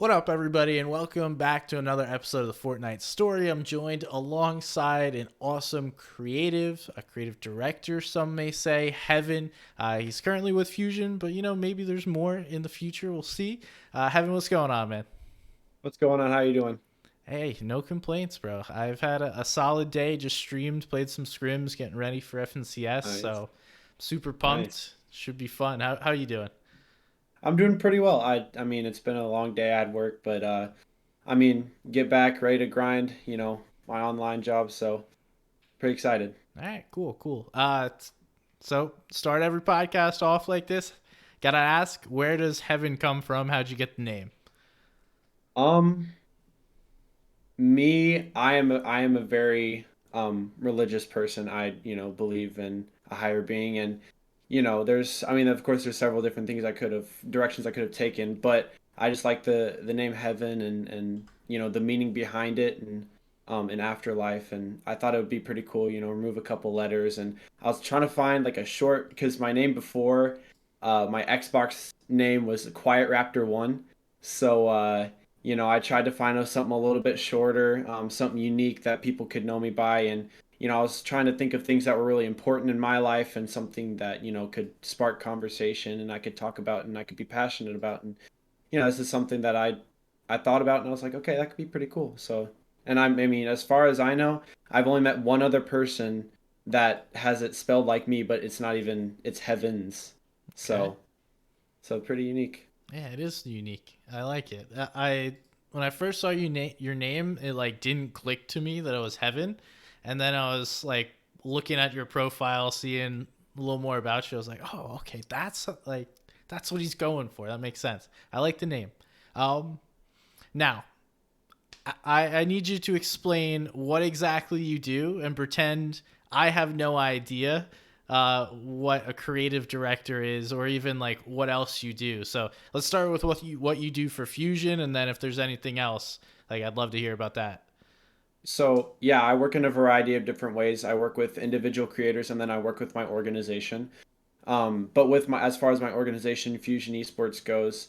What up, everybody, and welcome back to another episode of the Fortnite Story. I'm joined alongside an awesome a creative director, some may say, Hevn. He's currently with Fusion, but maybe there's more in the future. We'll see. Hevn, what's going on, man? What's going on? How you doing? Hey, no complaints, bro. I've had a solid day. Just streamed, played some scrims, getting ready for FNCS. Nice, So, super nice. pumped. Should be fun. How you doing? I'm doing pretty well. I mean, it's been a long day at work, but get back, ready to grind, my online job, so pretty excited. All right, cool. So start every podcast off like this. Gotta ask, where does Hevn come from? How'd you get the name? Um, I am a very religious person. Believe in a higher being and of course there's several different directions I could have taken, but I just like the name Heaven and the meaning behind it and an afterlife, and I thought it would be pretty cool, remove a couple letters. And I was trying to find like a short, because my name before my Xbox name was Quiet Raptor 1. So I tried to find something a little bit shorter, something unique that people could know me by. And I was trying to think of things that were really important in my life and something that could spark conversation and I could talk about and I could be passionate about. And this is something that I thought about, and I was like, okay, that could be pretty cool. So, and I mean, as far as I know, I've only met one other person that has it spelled like me, but it's not even, it's Heavens. Okay. So pretty unique. Yeah, it is unique. I like it. I when I first saw your name, it like didn't click to me that it was Hevn, and then I was like looking at your profile, seeing a little more about you. I was like, oh, okay, that's what he's going for. That makes sense. I like the name. Um, Now I need you to explain what exactly you do and pretend I have no idea what a creative director is or even like what else you do. So let's start with what you do for Fusion, and then if there's anything else, like I'd love to hear about that. So yeah, I work in a variety of different ways. I work with individual creators and then I work with my organization. But with my, as far as my organization, Fusion Esports goes,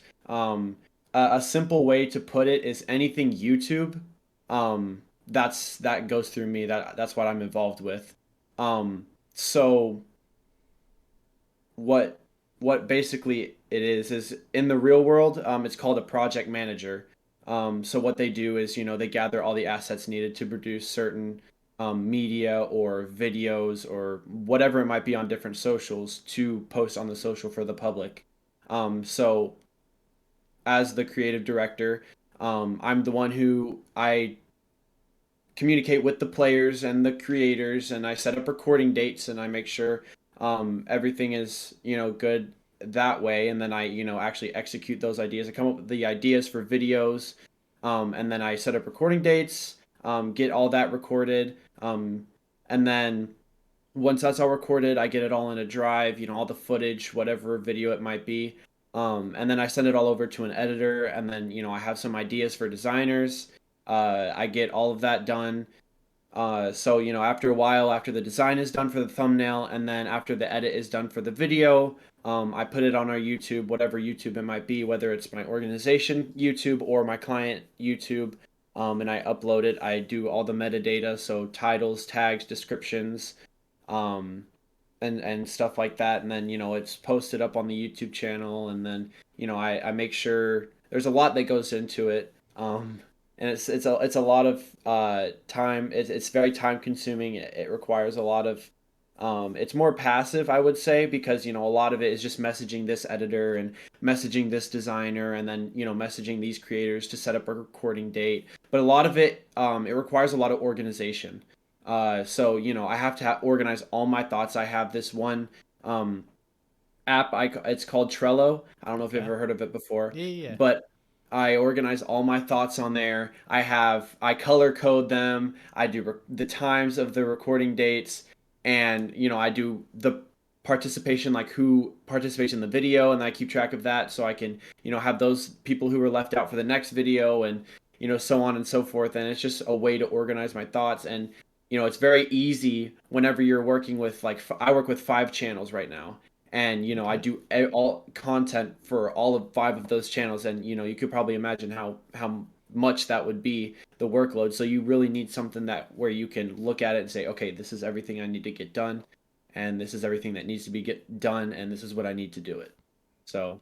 a simple way to put it is anything YouTube. That goes through me. That's what I'm involved with. So what what basically it is in the real world, it's called a project manager. So what they do is, they gather all the assets needed to produce certain media or videos or whatever it might be on different socials to post on the social for the public. So as the creative director, I'm the one who I communicate with the players and the creators, and I set up recording dates and I make sure everything is good that way. And then I actually execute those ideas. I come up with the ideas for videos, and then I set up recording dates, get all that recorded, and then once that's all recorded, I get it all in a drive, all the footage, whatever video it might be. And then I send it all over to an editor, and then I have some ideas for designers. I get all of that done. So after a while, after the design is done for the thumbnail, and then after the edit is done for the video, I put it on our YouTube, whatever YouTube it might be, whether it's my organization YouTube or my client YouTube. And I upload it. I do all the metadata, so titles, tags, descriptions, um, and stuff like that. And then it's posted up on the YouTube channel, and then I make sure there's a lot that goes into it. And it's a lot of time. It's very time consuming. It requires a lot of it's more passive, I would say, because a lot of it is just messaging this editor and messaging this designer, and then messaging these creators to set up a recording date. But a lot of it, it requires a lot of organization. So I have to organize all my thoughts. I have this one app. It's called Trello. I don't know if you've Okay. ever heard of it before, Yeah. but I organize all my thoughts on there. I color code them. I do the times of the recording dates, and I do the participation, like who participates in the video, and I keep track of that so I can have those people who were left out for the next video, and so on and so forth. And it's just a way to organize my thoughts. And it's very easy whenever you're working with, like, I work with 5 channels right now, and I Okay. do all content for all of 5 of those channels, and you could probably imagine how much that would be, the workload. So you really need something that where you can look at it and say, okay, this is everything I need to get done, and this is everything that needs to be get done, and this is what I need to do it. So,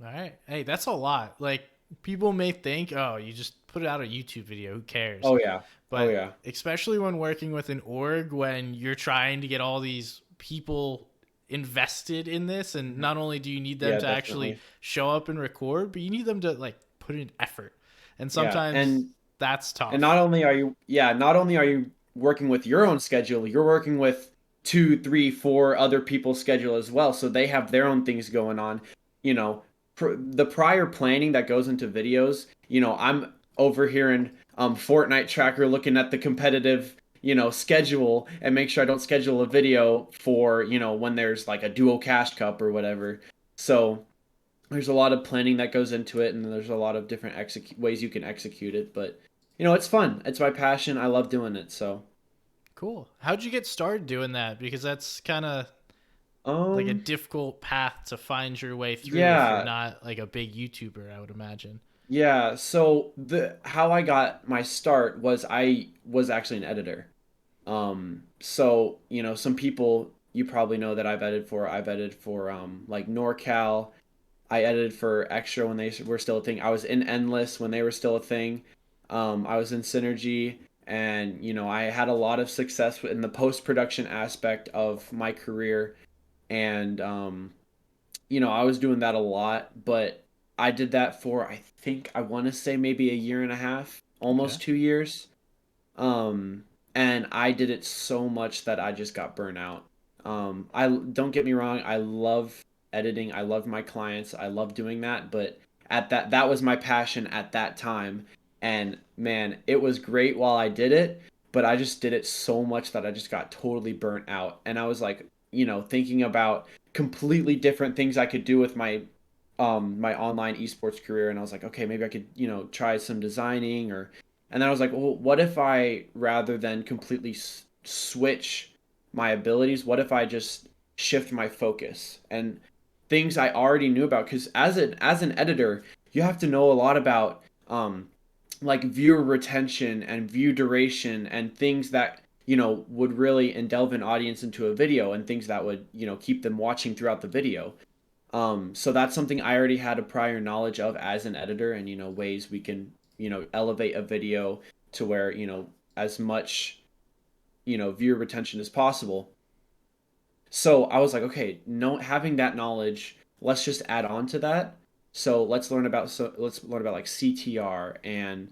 All right. Hey, that's a lot. Like people may think, oh, you just put out a YouTube video. Who cares? oh yeah, oh But yeah, especially when working with an org, when you're trying to get all these people invested in this, and mhm, not only do you need them yeah, to actually definitely, show up and record, but you need them to like put in effort. And yeah, sometimes that's and tough. not only are you working with your own schedule, you're working with two, three, four other people's schedule as well. So they have their own things going on. You know, the prior planning that goes into videos. I'm over here in Fortnite Tracker looking at the competitive schedule and make sure I don't schedule a video for when there's like a duo cash cup or whatever. So there's a lot of planning that goes into it, and there's a lot of different ways you can execute it. But it's fun. It's my passion. I love doing it. So, Cool. How'd you get started doing that? Because that's kind of like a um, difficult path to find your way through if you're yeah, not like a big YouTuber, I would imagine. yeah. So the how I got my start was I was actually an editor. So some people you probably know that I've edited for like NorCal. I edited for Extra when they were still a thing. I was in Endless when they were still a thing. I was in Synergy, and I had a lot of success in the post production aspect of my career, and I was doing that a lot. But I did that for, I think, I want to say maybe a year and a half, Okay. almost 2 years. Um, and I did it so much that I just got burnt out. I don't get me wrong, I love editing. I love my clients. I love doing that, but that was my passion at that time. And man, it was great while I did it, but I just did it so much that I just got totally burnt out. And I was like, thinking about completely different things I could do with my online esports career, and I was like, okay, maybe I could, try some designing, or and then I was like, well, what if I, rather than completely switch my abilities, what if I just shift my focus and things I already knew about? Because as an editor, you have to know a lot about like viewer retention and view duration and things that would really delve an audience into a video, and things that would keep them watching throughout the video. So that's something I already had a prior knowledge of as an editor, and ways we can elevate a video to where as much viewer retention as possible. So I was like, okay, no, having that knowledge, let's just add on to that. Let's learn about like CTR and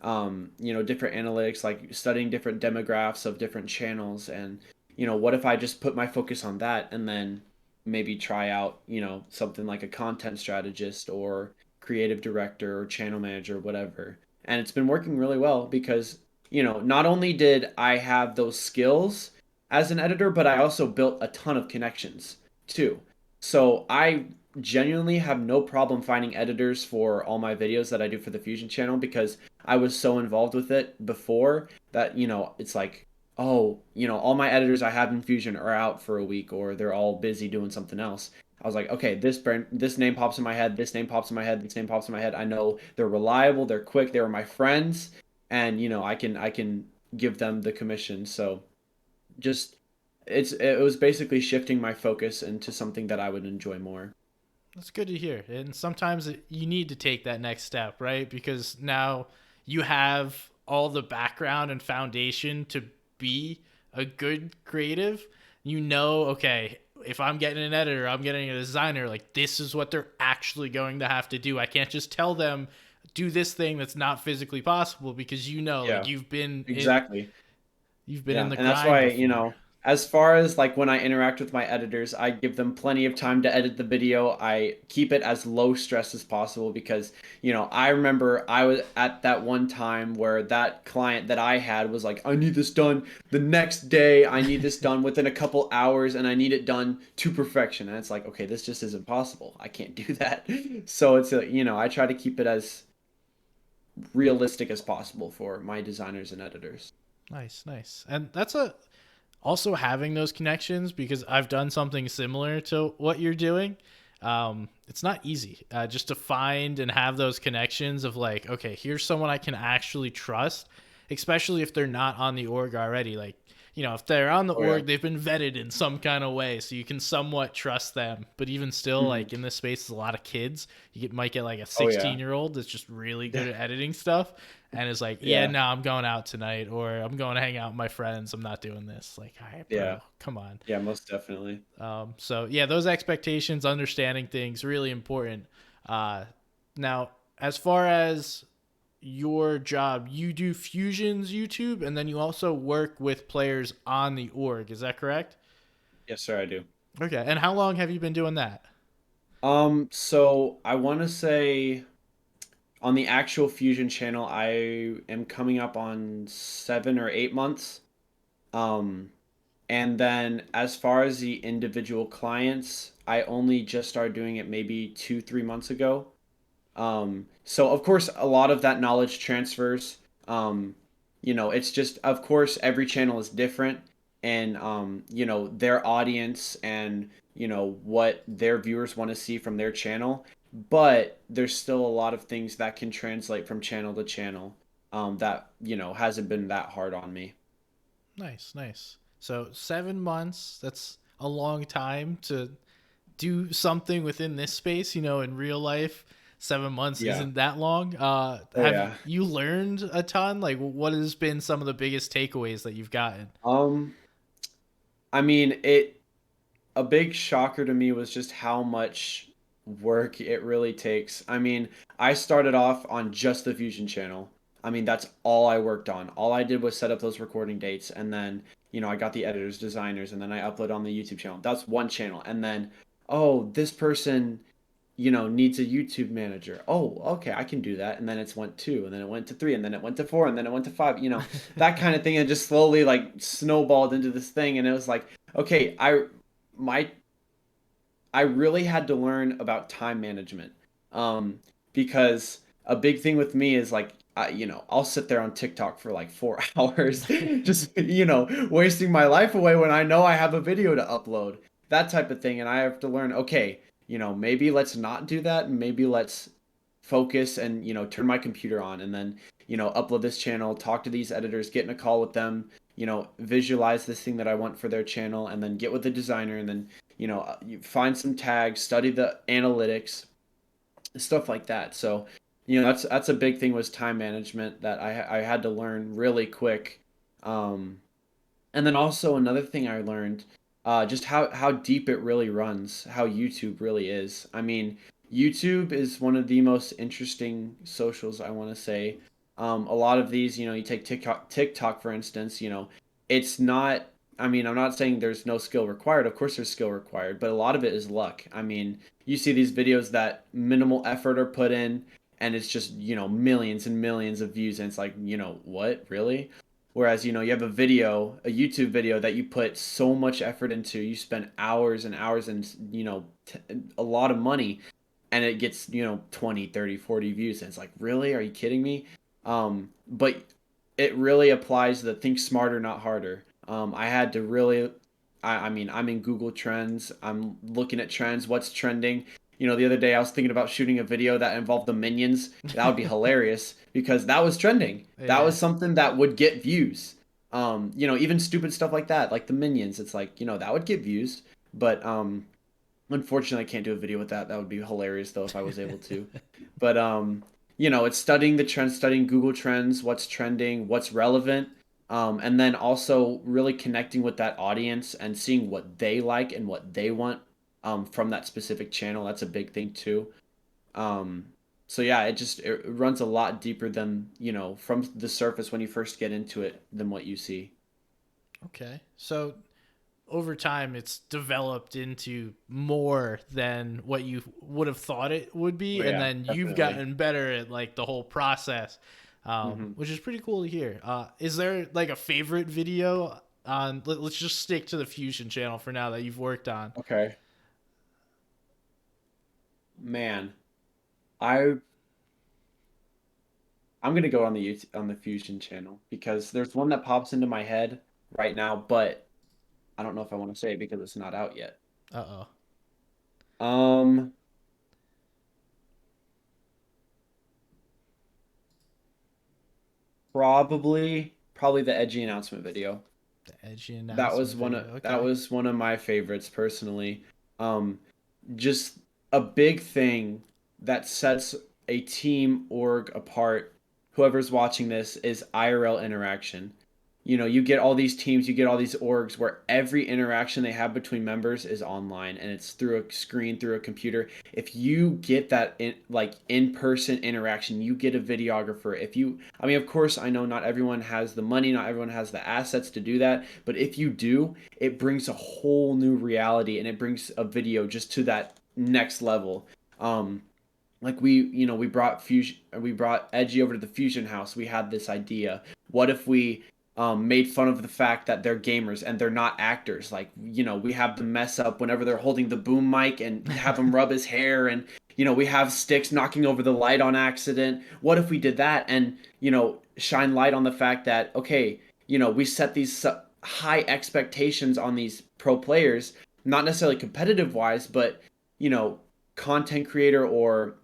different analytics, like studying different demographics of different channels. And what if I just put my focus on that, and then maybe try out something like a content strategist or creative director or channel manager, whatever. And it's been working really well because not only did I have those skills as an editor, but I also built a ton of connections too. So I genuinely have no problem finding editors for all my videos that I do for the Fusion channel, because I was so involved with it before that it's like, oh, all my editors I have in Fusion are out for a week, or they're all busy doing something else. I was like, okay, this name pops in my head, this name pops in my head, this name pops in my head. I know they're reliable, they're quick, they were my friends, and I can give them the commission. So just it was basically shifting my focus into something that I would enjoy more. That's good to hear. And sometimes you need to take that next step, right? Because now you have all the background and foundation to be a good creative. You know, okay, if I'm getting an editor, I'm getting a designer, like this is what they're actually going to have to do. I can't just tell them do this thing that's not physically possible, because like Yeah, exactly. you've been in Yeah, the and that's grind why, before. as far as like when I interact with my editors, I give them plenty of time to edit the video. I keep it as low stress as possible because, I remember I was at that one time where that client that I had was like, I need this done the next day. I need this done within a couple hours, and I need it done to perfection. And it's like, okay, this just isn't possible. I can't do that. So I try to keep it as realistic as possible for my designers and editors. Nice, nice. And that's a also having those connections, because I've done something similar to what you're doing. It's not easy just to find and have those connections of like, okay, here's someone I can actually trust, especially if they're not on the org already. Like, if they're on the Oh yeah. org, they've been vetted in some kind of way, so you can somewhat trust them. But even still, Hmm. like in this space, there's a lot of kids. Might get like a Oh yeah. 16-year-old that's just really good at editing stuff, and is like, yeah, Yeah. no, I'm going out tonight, or I'm going to hang out with my friends. I'm not doing this. Like, all right, Yeah. bro, come on. Yeah. Most definitely. So yeah, those expectations, understanding things, really important. Uh, Now, as far as your job, you do Fusion's YouTube, and then you also work with players on the org. Is that correct? Yes, sir. I do. Okay. And how long have you been doing that? So I want to say on the actual Fusion channel, I am coming up on 7 or 8 months. Um, and then as far as the individual clients, I only just started doing it maybe 2, 3 months ago. So of course, a lot of that knowledge transfers. It's just, of course, every channel is different, and their audience and what their viewers want to see from their channel. But there's still a lot of things that can translate from channel to channel. That hasn't been that hard on me. Nice, nice. So 7 months, that's a long time to do something within this space, in real life. 7 months Yeah. isn't that long. Oh Have yeah. you learned a ton? Like, what has been some of the biggest takeaways that you've gotten? Um, I mean, it a big shocker to me was just how much work it really takes. I mean, I started off on just the Fusion channel. I mean, that's all I worked on. All I did was set up those recording dates, and then, I got the editors, designers, and then I upload on the YouTube channel. That's one channel. And then, oh, this person, needs a YouTube manager. Oh, okay, I can do that. And then it's went two, and then it went to three, and then it went to four, and then it went to five, that kind of thing. And just slowly like snowballed into this thing. And it was like, okay, my I really had to learn about time management. Um, because a big thing with me is like, I'll sit there on TikTok for like 4 hours, just, wasting my life away when I know I have a video to upload, that type of thing. And I have to learn, okay, maybe let's not do that. Maybe let's focus and, turn my computer on and then, upload this channel, talk to these editors, get in a call with them, visualize this thing that I want for their channel, and then get with the designer, and then you find some tags, study the analytics, stuff like that. So that's a big thing, was time management that I had to learn really quick. um, and then also another thing I learned, just how deep it really runs, how YouTube really is. I mean, YouTube is one of the most interesting socials, I want to say. A lot of these, you take TikTok for instance, it's not. I mean, I'm not saying there's no skill required. Of course, there's skill required, but a lot of it is luck. I mean, you see these videos that minimal effort are put in, and it's just millions and millions of views, and it's like, what, really? Whereas, you have a YouTube video that you put so much effort into, you spend hours and hours and, a lot of money, and it gets, 20, 30, 40 views. And it's like, really? Are you kidding me? But it really applies the think smarter, not harder. I had to really, I mean, I'm in Google Trends. I'm looking at trends, what's trending. The other day I was thinking about shooting a video that involved the Minions. That would be hilarious because that was trending. That Yeah. was something that would get views. Even stupid stuff like that, like the Minions. It's like, that would get views. But unfortunately, I can't do a video with that. That would be hilarious though if I was able to. But it's studying the trends, studying Google Trends, what's trending, what's relevant, and then also really connecting with that audience and seeing what they like and what they want from that specific channel. That's a big thing too. Um, so yeah, it runs a lot deeper than from the surface when you first get into it than what you see. Okay. So over time, it's developed into more than what you would have thought it would Oh be, and yeah, then you've definitely. gotten better at like the whole process, Hmm. which is pretty cool to hear. Is there like a favorite video on? Let's just stick to the Fusion channel for now that you've worked on. Okay, man, I I'm gonna go on the Fusion channel because there's one that pops into my head right now. But I don't know if I want to say it because it's not out yet. Uh oh. Um, probably the edgy announcement video. The edgy announcement video. That Okay. was one of my favorites personally. Um, just a big thing that sets a team org apart. Whoever's watching this is IRL interaction. You know, you get all these teams, you get all these orgs where every interaction they have between members is online and it's through a screen, through a computer. If you get that in-person interaction, you get a videographer. If you I mean, of course, I know not everyone has the money, not everyone has the assets to do that, but if you do, it brings a whole new reality and it brings a video just to that next level. Um, like we brought Fusion, we brought Edgy over to the Fusion house. We had this idea. What if we made fun of the fact that they're gamers and they're not actors? Like, we have them mess up whenever they're holding the boom mic and have him rub his hair, and we have Sticks knocking over the light on accident. What if we did that and shine light on the fact that, okay, we set these high expectations on these pro players, not necessarily competitive wise, but you know content creator or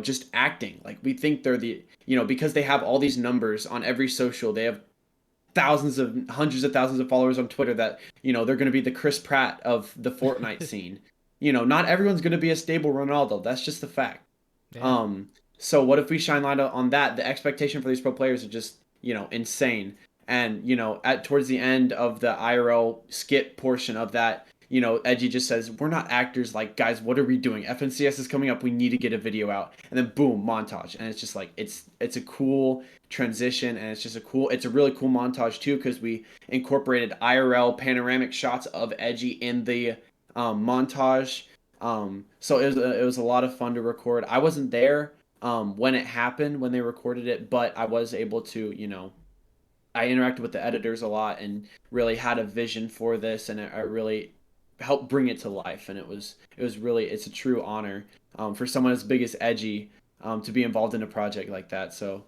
just acting. Like, we think they're because they have all these numbers on every social. They have hundreds of thousands of followers on Twitter that, they're going to be the Chris Pratt of the Fortnite scene. Not everyone's going to be a stable Ronaldo. That's just the fact. Yeah. Um, so what if we shine light on that? The expectation for these pro players are just, insane. And, at towards the end of the IRL skit portion of that, Edgy just says, "We're not actors. Like, guys, what are we doing? FNCS is coming up. We need to get a video out." And then boom, montage. And it's just like it's a cool transition, and it's a really cool montage too, because we incorporated IRL panoramic shots of Edgy in the montage. So it was a lot of fun to record. I wasn't there when it happened, when they recorded it, but I was able to, I interacted with the editors a lot and really had a vision for this, and it really helped bring it to life. And it's a true honor for someone as big as Edgy to be involved in a project like that. So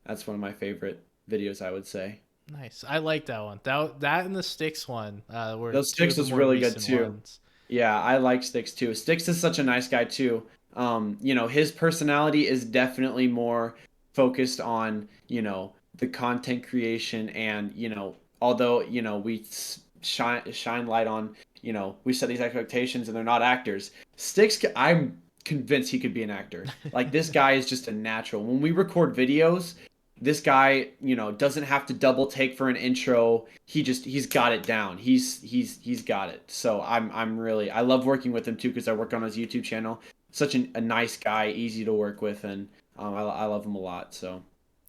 that's one of my favorite videos, I would say. Nice. I like that one. That and the Sticks one were Those two of Sticks the was more really good recent too. ones. Yeah, I like Sticks too. Sticks is such a nice guy too. His personality is definitely more focused on, the content creation, and, although, we shine light on, we set these expectations and they're not actors. Sticks, I'm convinced he could be an actor. Like, this guy is just a natural. When we record videos, this guy, doesn't have to double take for an intro. He's got it down. He's got it. So I love working with him too, because I work on his YouTube channel. Such a nice guy, easy to work with, and I love him a lot. So.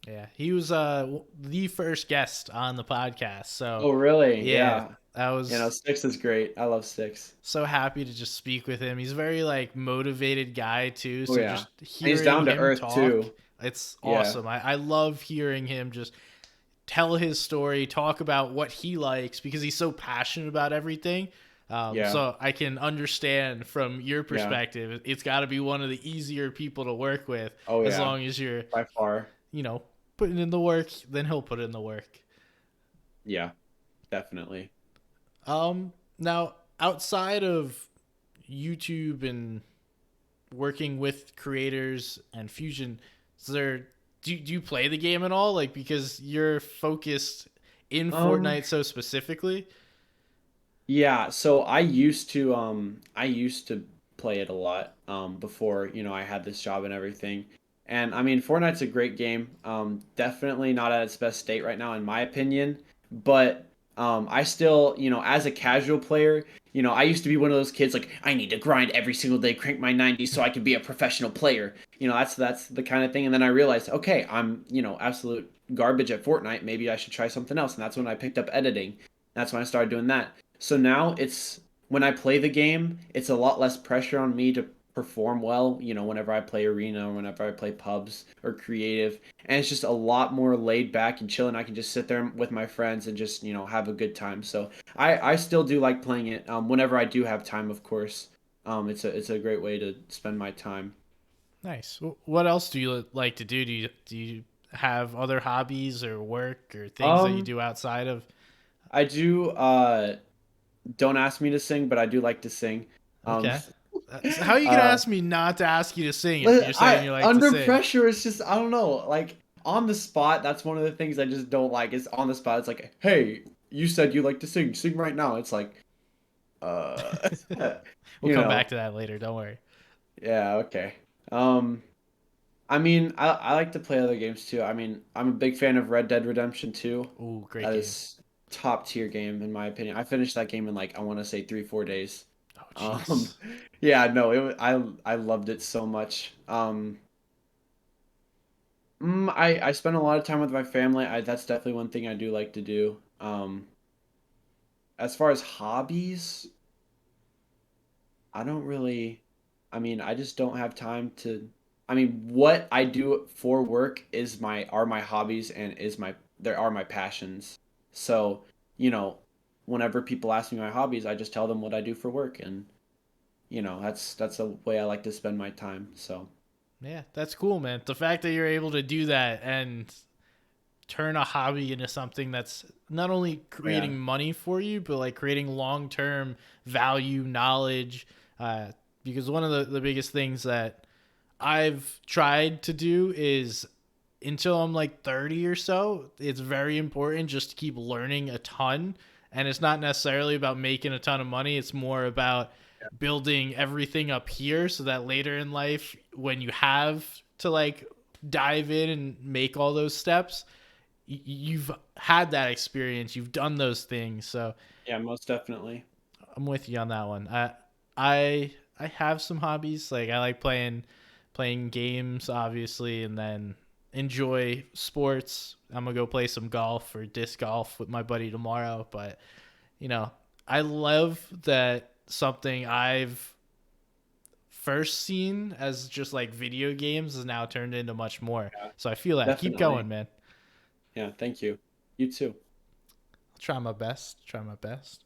Yeah, he was the first guest on the podcast. So Oh, really? yeah, Yeah. I was Sticks is great. I love Sticks. so happy to just speak with him. He's a very like motivated guy too. Oh So yeah. just And he's hearing down to him earth talk, too. it's Yeah. awesome. I love hearing him just tell his story, talk about what he likes because he's so passionate about everything. Yeah. So I can understand from your Yeah. perspective, it's got to be one of the easier people to work with Oh as yeah. long as you're, By far. you know, putting in the work, then he'll put in the work. Yeah. Definitely. Now outside of YouTube and working with creators and Fusion, is there do you play the game at all? Like, because you're focused in Um. Fortnite so specifically. Yeah. So I used to play it a lot before I had this job and everything. And I mean, Fortnite's a great game. Definitely not at its best state right now, in my opinion. But I still, as a casual player, I used to be one of those kids like, I need to grind every single day, crank my 90 so I can be a professional player. That's the kind of thing. And then I realized, okay, I'm, absolute garbage at Fortnite. Maybe I should try something else. And that's when I picked up editing. That's when I started doing that. So now it's when I play the game, it's a lot less pressure on me to perform well, whenever I play arena or whenever I play pubs or creative. And it's just a lot more laid back and chill, and I can just sit there with my friends and just, have a good time. So I still do like playing it whenever I do have time, of course. It's a great way to spend my time. Nice. What else do you like to do? Do you have other hobbies or work or things that you Um, do outside of? I do. Don't ask me to sing, but I do like to sing. Um, Okay. So how are you gonna uh, ask me not to ask you to sing if you're saying I you like to under sing? pressure, it's just I don't know. Like on the spot, that's one of the things I just don't like. Is on the spot, it's like, hey, you said you like to sing. Sing right now. It's like, uh, We'll you come back know, to that later. Don't worry. yeah, okay. Um, I mean, I like to play other games too. I mean, I'm a big fan of Red Dead Redemption 2. Ooh, great That game. is top tier game in my opinion. I finished that game in like I want to say 3 4 days. Oh, Um, jeez. yeah, no, I loved it so much. I spend a lot of time with my family. That's definitely one thing I do like to do. As far as hobbies, I don't really, I mean, I just don't have time to, I mean, what I do for work is my hobbies and is my, there are my passions. So, you know, whenever people ask me my hobbies, I just tell them what I do for work and, that's the way I like to spend my time. So, Yeah, that's cool, man. The fact that you're able to do that and turn a hobby into something that's not only yeah. creating money for you, but like creating long term value, knowledge. Uh, because one of the biggest things that I've tried to do is until I'm like 30 or so, it's very important just to keep learning a ton. And it's not necessarily about making a ton of money, it's more about building everything up here so that later in life, when you have to like dive in and make all those steps, you've had that experience, you've done those things. So Yeah, most definitely. I'm with you on that one. I have some hobbies. Like I like playing games, obviously, and then enjoy sports. I'm gonna go play some golf or disc golf with my buddy tomorrow. But you know, I love that something I've first seen as just like video games is now turned into much more. Yeah, So I feel that. Keep definitely. going, man. Yeah, thank you. You too. I'll try my best. Try my best.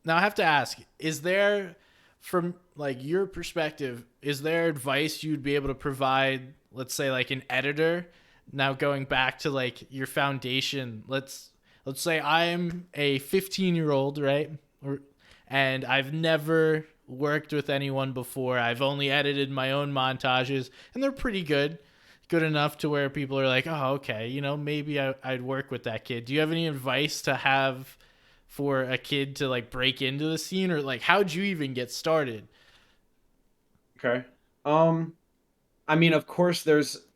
Now I have to ask: is there, from like your perspective, is there advice you'd be able to provide? Let's say like an editor. Now going back to like your foundation, let's say I'm a 15-year-old, right? Or, and I've never worked with anyone before. I've only edited my own montages, and they're pretty good. Good enough to where people are like, oh, okay, maybe I'd work with that kid. Do you have any advice to have for a kid to like break into the scene, or like how'd you even get started? Okay. Um, I mean, of course, there's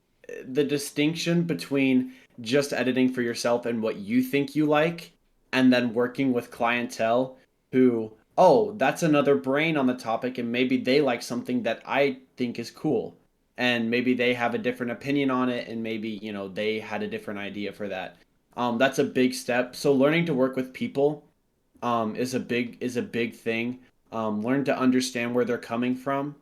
the distinction between just editing for yourself and what you think you like, and then working with clientele who, oh, that's another brain on the topic, and maybe they like something that I think is cool. And maybe they have a different opinion on it, and maybe, they had a different idea for that. That's a big step. So learning to work with people is a big thing. Learn to understand where they're coming from,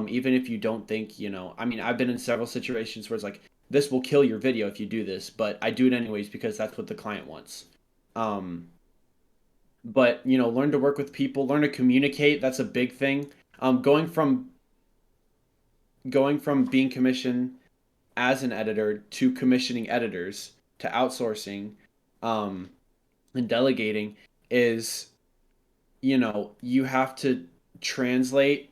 even if you don't think I mean, I've been in several situations where it's like this will kill your video if you do this, but I do it anyways because that's what the client wants. Um, but learn to work with people, learn to communicate. That's a big thing. Going from being commissioned as an editor to commissioning editors to outsourcing, um, and delegating is you have to translate.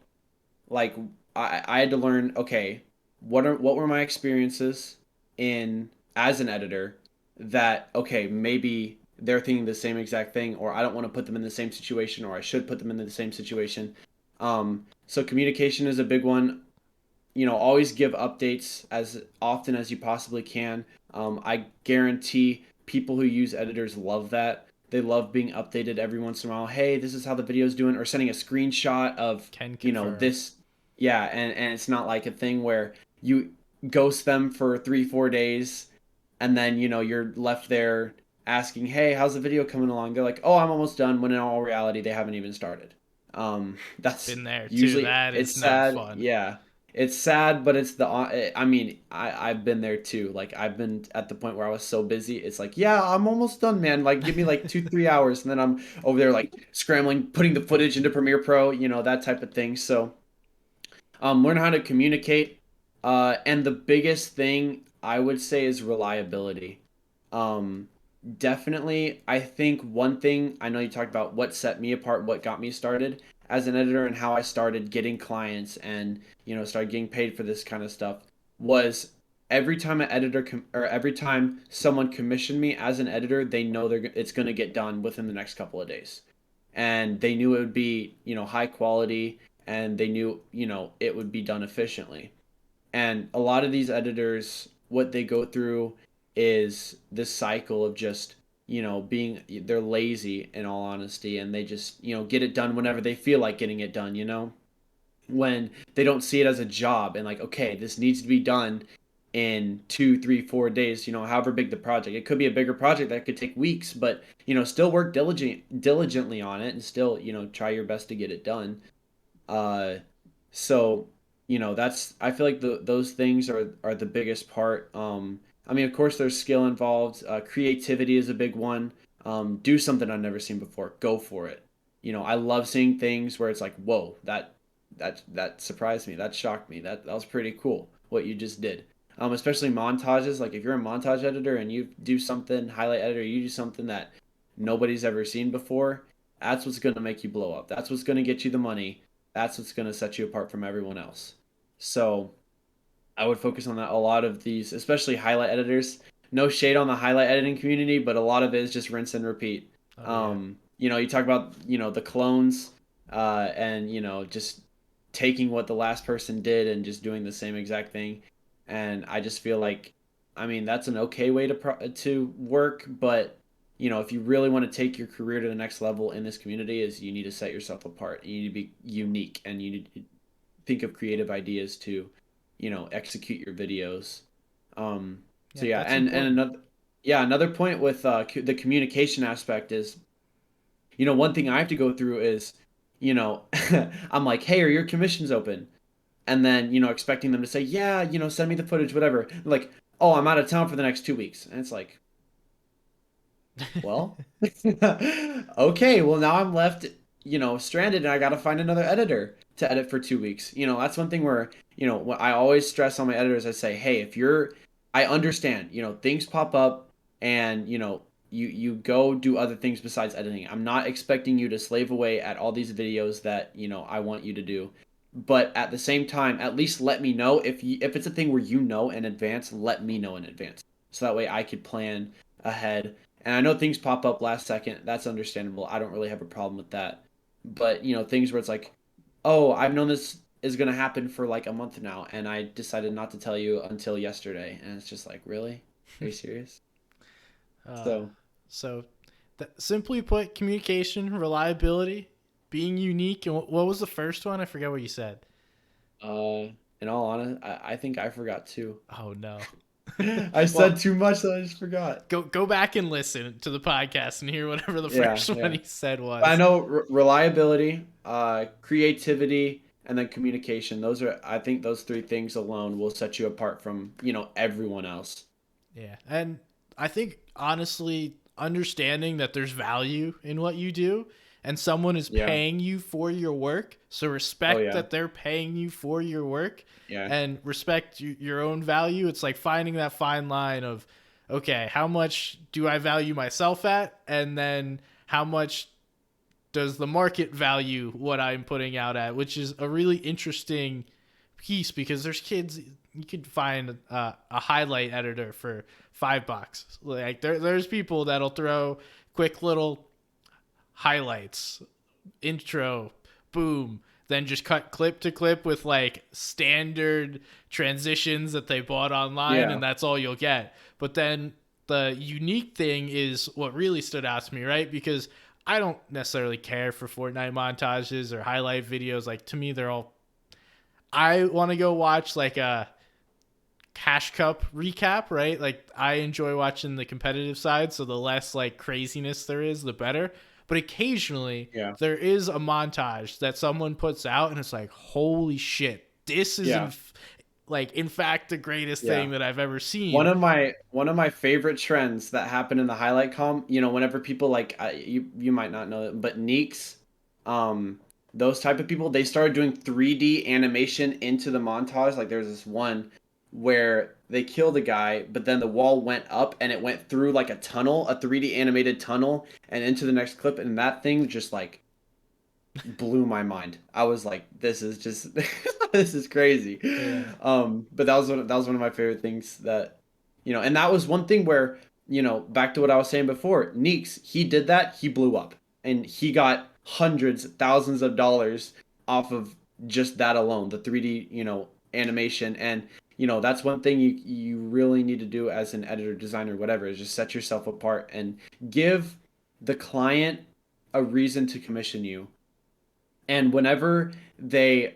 Like I had to learn, okay, what were my experiences in as an editor that, okay, maybe they're thinking the same exact thing, or I don't want to put them in the same situation, or I should put them in the same situation. So communication is a big one. Always give updates as often as you possibly can. I guarantee people who use editors love that. They love being updated every once in a while. Hey, this is how the video's doing, or sending a screenshot of, Can confirm. this. Yeah, and it's not like a thing where you ghost them for 3 4 days, and then you're left there asking, "Hey, how's the video coming along?" They're like, "Oh, I'm almost done," when in all reality they haven't even started. That's Been there too. usually That it's is not sad. fun. Yeah, it's sad, but it's I mean, I've been there too. Like I've been at the point where I was so busy. It's like, yeah, I'm almost done, man. Like give me like 2 3 hours, and then I'm over there like scrambling, putting the footage into Premiere Pro. That type of thing. So learn how to communicate. And the biggest thing I would say is reliability. Um, Definitely, I think one thing I know you talked about what set me apart, what got me started as an editor, and how I started getting clients and started getting paid for this kind of stuff was every time an editor or every time someone commissioned me as an editor, they know it's going to get done within the next couple of days, and they knew it would be high quality, and they knew it would be done efficiently. And a lot of these editors, what they go through is this cycle of just, being, they're lazy in all honesty, and they just, get it done whenever they feel like getting it done, when they don't see it as a job and like, okay, this needs to be done in 2, 3, 4 days, however big the project. It could be a bigger project that could take weeks, but, still work diligently on it and still, try your best to get it done. Uh, so that's I feel like those things are the biggest part. I mean, of course, there's skill involved. Creativity is a big one. Do something I've never seen before. Go for it. I love seeing things where it's like, whoa, that surprised me. That shocked me. That was pretty cool what you just did. Especially montages. Like if you're a montage editor and you do something, highlight editor, you do something that nobody's ever seen before. That's what's going to make you blow up. That's what's going to get you the money. That's what's going to set you apart from everyone else. So I would focus on that. A lot of these, especially highlight editors, no shade on the highlight editing community, but a lot of it is just rinse and repeat. Oh yeah. You talk about, the clones, and, just taking what the last person did and just doing the same exact thing. And I just feel like, I mean, that's an okay way to work, but if you really want to take your career to the next level in this community, is you need to set yourself apart. You need to be unique, and you need to think of creative ideas to, execute your videos. So Yeah, yeah, that's and important. another point with the communication aspect is, one thing I have to go through is, you know, I'm like, hey, are your commissions open? And then, expecting them to say, yeah, send me the footage, whatever. Like, oh, I'm out of town for the next 2 weeks, and it's like, well, okay, well now I'm left, stranded, and I got to find another editor to edit for 2 weeks. That's one thing where, what I always stress on my editors, I say, hey, I understand, things pop up, and, you go do other things besides editing. I'm not expecting you to slave away at all these videos that, I want you to do. But at the same time, at least let me know if it's a thing where in advance, let me know in advance. So that way I could plan ahead, and I know things pop up last second. That's understandable. I don't really have a problem with that. But, things where it's like, oh, I've known this is going to happen for like a month now, and I decided not to tell you until yesterday. And it's just like, really? Are you serious? Uh, So, so, simply put, communication, reliability, being unique, and what was the first one? I forget what you said. uh, in all honesty, I think I forgot too. Oh no. I said Well, too much that I just forgot. go back and listen to the podcast and hear whatever the Yeah, first one yeah. he said I was. know reliability, creativity, and then communication. I think those three things alone will set you apart from, everyone else. Yeah. And I think honestly, understanding that there's value in what you do and someone is Yeah. paying you for your work. So Oh respect yeah. that they're paying you for your work Yeah. and respect your own value. It's like finding that fine line of, okay, how much do I value myself at? And then how much does the market value what I'm putting out at, which is a really interesting piece because there's kids you could find a highlight editor for $5. Like there's people that'll throw quick little highlights, intro, boom, then just cut clip to clip with like standard transitions that they bought online, Yeah. and that's all you'll get. But then the unique thing is what really stood out to me, right? Because I don't necessarily care for Fortnite montages or highlight videos. Like to me, they're all. I want to go watch like a Cash Cup recap, right? Like I enjoy watching the competitive side, so the less like craziness there is, the better. But occasionally Yeah. there is a montage that someone puts out and it's like, "Holy shit. This is Yeah. like in fact the greatest Yeah. thing that I've ever One seen." of my favorite trends that happen in the highlight com, whenever people like you might not know it, but Neeks, um, those type of people, they started doing 3D animation into the montage. Like there's this one. where they killed a guy, but then the wall went up and it went through like a tunnel, a 3D animated tunnel, and into the next clip, and that thing just like blew my mind. I was like, this is just this is crazy. Yeah. But that was one of my favorite things that and that was one thing where, back to what I was saying before, Neeks, he did that, he blew up. And he got hundreds, thousands of dollars off of just that alone, the 3D, animation. And that's one thing you really need to do as an editor, designer, whatever, is just set yourself apart and give the client a reason to commission you. And whenever they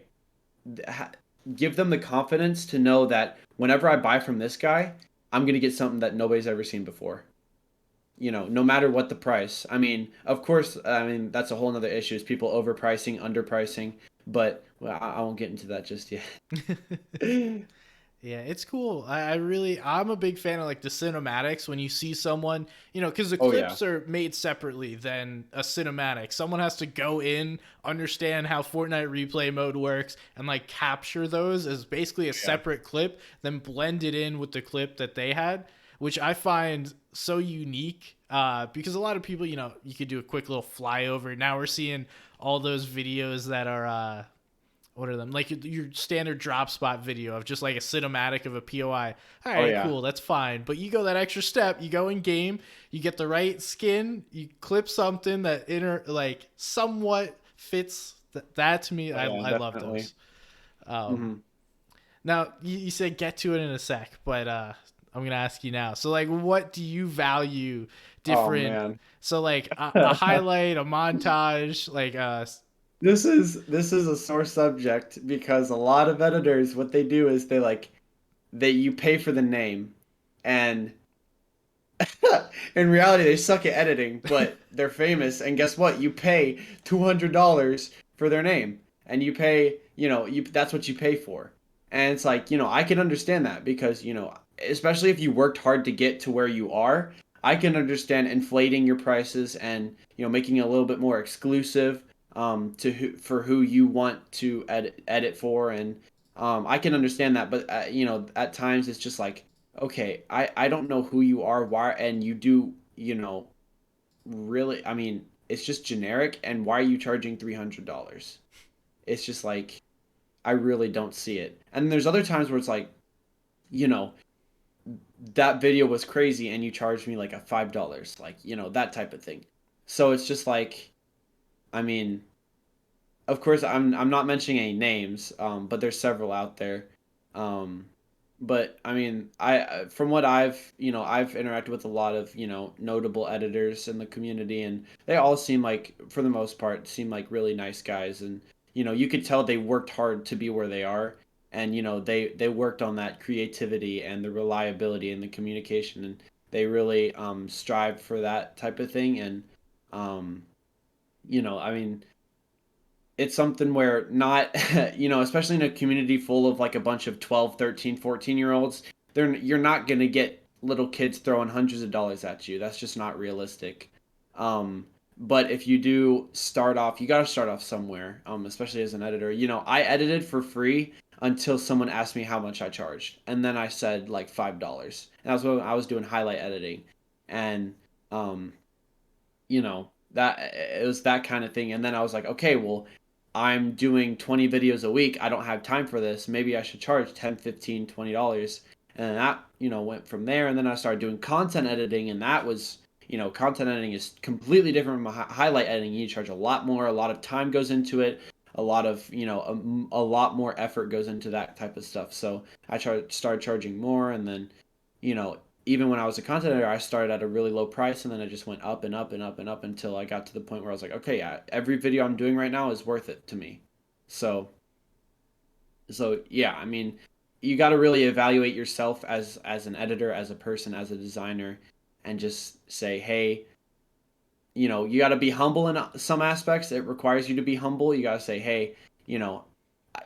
ha- give them the confidence to know that whenever I buy from this guy, I'm going to get something that nobody's ever seen before. No matter what the price. I mean, of course, I mean, that's a whole nother issue is people overpricing, underpricing, but well, I won't get into that just yet. Yeah, it's cool. I'm a big fan of like the cinematics when you see someone, because the Oh yeah. clips are made separately than a cinematic. Someone has to go in, understand how Fortnite replay mode works, and like capture those as basically a Yeah. separate clip, then blend it in with the clip that they had, which I find so unique. Because a lot of people, you could do a quick little flyover. Now we're seeing all those videos that are what are them, like your standard drop spot video of just like a cinematic of a POI. All Oh right, yeah. cool, that's fine, but you go that extra step, you go in game, you get the right skin, you clip something that like somewhat fits that to me. Oh yeah, I love definitely. those. um Hmm. Now you said get to it in a sec, but I'm gonna ask you now, so like what do you value Oh different, man. so like a highlight, a montage, like This is a sore subject because a lot of editors, what they do is they you pay for the name, and in reality they suck at editing, but they're famous, and guess what? You pay $200 for their name, and you pay, that's what you pay for. And it's like, I can understand that because, especially if you worked hard to get to where you are, I can understand inflating your prices and, making it a little bit more exclusive for who you want to edit for. And I can understand that, but at times it's just like, okay, I don't know who you are, why, and you do, really, I mean, it's just generic, and why are you charging $300? It's just like, I really don't see it. And there's other times where it's like, you know, that video was crazy and you charged me like a $5, like, that type of thing. So it's just like, I mean, of course, I'm not mentioning any names, but there's several out there. Um, but I mean, from what I've interacted with a lot of notable editors in the community, and they all seem like, for the most part, seem like really nice guys, and you could tell they worked hard to be where they are, and they worked on that creativity and the reliability and the communication, and they really strived for that type of thing, and um, I mean it's something where not especially in a community full of like a bunch of 12, 13, 14 year olds, you're not going to get little kids throwing hundreds of dollars at you. That's just not realistic. But if you do start off, you got to start off somewhere, especially as an editor. I edited for free until someone asked me how much I charged, and then I said like $5, and that was when I was doing highlight editing. And um that it was that kind of thing. And then I was like, okay, well, I'm doing 20 videos a week, I don't have time for this, maybe I should charge 10, 15, $20. And that went from there. And then I started doing content editing, and that was content editing is completely different from highlight editing. You charge a lot more, a lot of time goes into it, a lot of a lot more effort goes into that type of stuff. So I started charging more. And then you know even when I was a content editor, I started at a really low price, and then I just went up and up and up and up until I got to the point where I was like, okay, yeah, every video I'm doing right now is worth it to me. So, yeah, I mean, you got to really evaluate yourself as an editor, as a person, as a designer, and just say, hey, you got to be humble in some aspects. It requires you to be humble. You got to say, hey, you know,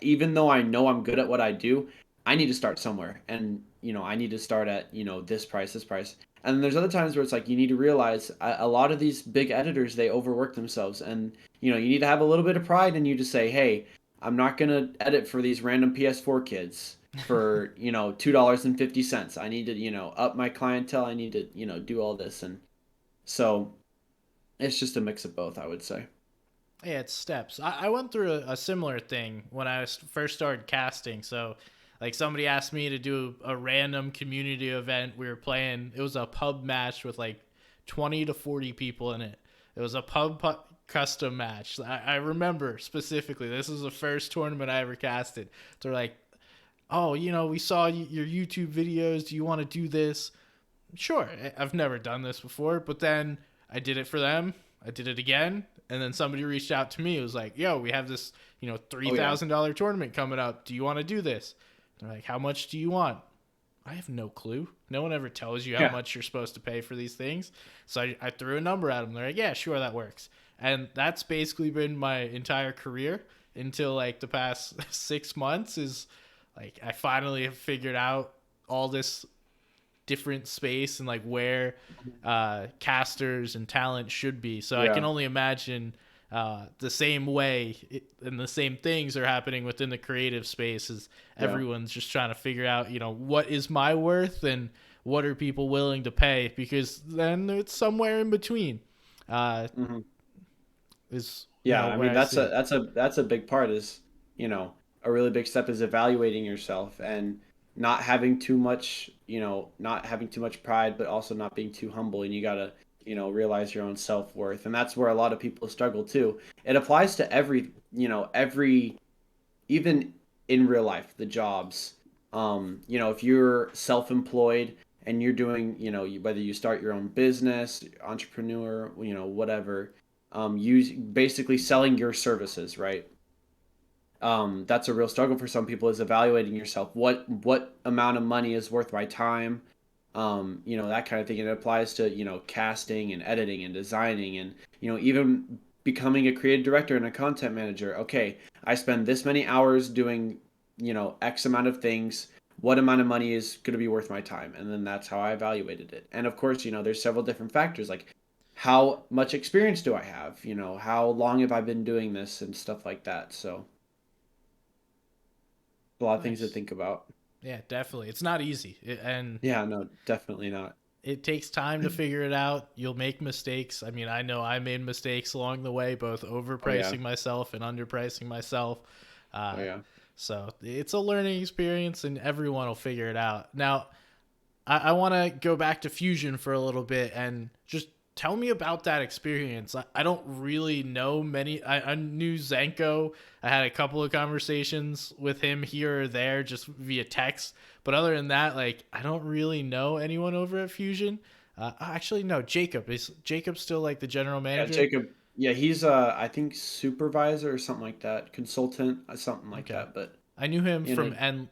even though I know I'm good at what I do, I need to start somewhere. And, I need to start at, this price, this price. And then there's other times where it's like you need to realize a lot of these big editors, they overwork themselves. And, you need to have a little bit of pride in you to say, hey, I'm not going to edit for these random PS4 kids. for, $2.50. I need to, up my clientele. I need to, do all this. And so it's just a mix of both, I would say. Yeah, it's steps. I went through a similar thing when I first started casting. So, like, somebody asked me to do a random community event. We were playing, it was a pub match with like 20 to 40 people in it. It was a custom match. I remember specifically, this was the first tournament I ever casted. They're like, oh, we saw your YouTube videos. Do you want to do this? Sure, I've never done this before, but then I did it for them. I did it again, and then somebody reached out to me. It was like, "Yo, we have this, three Oh yeah. thousand dollar tournament coming up. Do you want to do this?" They're like, "How much do you want?" I have no clue. No one ever tells you how Yeah. much you're supposed to pay for these things. So I threw a number at them. They're like, "Yeah, sure, that works." And that's basically been my entire career until like the past 6 months. Is like I finally have figured out all this different space and like where casters and talent should be. So I can Yeah. only imagine the same way and the same things are happening within the creative space as Yeah. everyone's just trying to figure out, what is my worth and what are people willing to pay, because then it's somewhere in between hmm is, Yeah. I where mean, I see it. that's a big part is, you know, a really big step is evaluating yourself and not having too much, not having too much pride, but also not being too humble. And you gotta, realize your own self-worth. And that's where a lot of people struggle too. It applies to every even in real life, the jobs. If you're self-employed and you're doing, whether you start your own business, entrepreneur, whatever, you basically selling your services, right? That's a real struggle for some people is evaluating yourself. What amount of money is worth my time? That kind of thing. And it applies to, casting and editing and designing and, even becoming a creative director and a content manager. Okay, I spend this many hours doing, X amount of things. What amount of money is going to be worth my time? And then that's how I evaluated it. And of course, there's several different factors like how much experience do I have? How long have I been doing this and stuff like that. So a lot of things to Nice. think about. Yeah, definitely. It's not easy. And Yeah, no, definitely not. it takes time to figure it out. You'll make mistakes. I mean, I know I made mistakes along the way, both Oh yeah. overpricing myself and underpricing myself. Oh Uh, yeah. so it's a learning experience, and everyone will figure it out. Now, I want to go back to Fusion for a little bit and just tell me about that experience. I don't really know many. I knew Zenko. I had a couple of conversations with him here or there just via text. But other than that, like, I don't really know anyone over at Fusion. Actually, no, Jacob. Is Jacob still like the general Yeah, manager? Jacob. Yeah, he's I think supervisor or something like that, consultant, something like Okay. that. But I knew him you know, from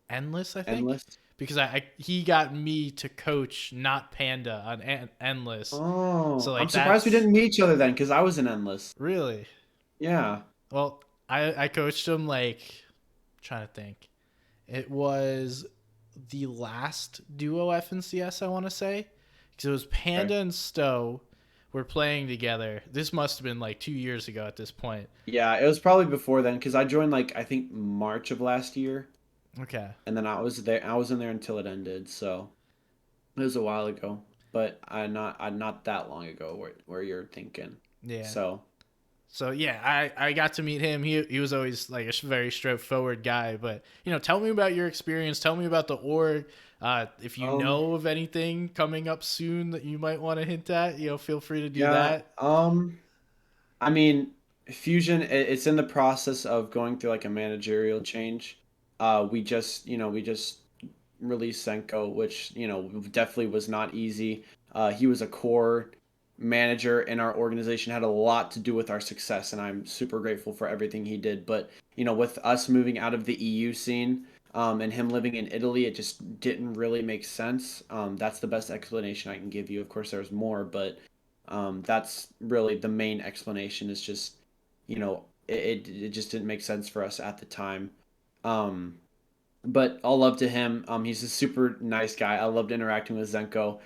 Endless, I think, endless. because he got me to coach not Panda on Endless. So Oh, I'm like surprised we that's didn't meet each other then, because I was in endless. really Yeah. well. I coached him like trying to think. It was the last duo FNCS I want to say, because it was Okay. Panda and Stowe were playing together. This must have been like 2 years ago at this point. Yeah, it was probably before then, because I joined like I think March of last year, Okay. and then I was there. I was in there until it ended, so it was a while ago. But I not that long ago where you're thinking. Yeah. So So yeah, I got to meet him. He was always like a very straightforward guy. But tell me about your experience. Tell me about the org. If you um know of anything coming up soon that you might want to hint at, feel free to do yeah that. I mean, Fusion, it's in the process of going through like a managerial change. We just released Senko, which, definitely was not easy. He was a core manager in our organization, had a lot to do with our success, and I'm super grateful for everything he did. But, with us moving out of the EU scene, and him living in Italy, it just didn't really make sense. That's the best explanation I can give you. Of course, there's more, but that's really the main explanation. Is just, it just didn't make sense for us at the time. Um, but all love to him. He's a super nice guy. I loved interacting with Zenko.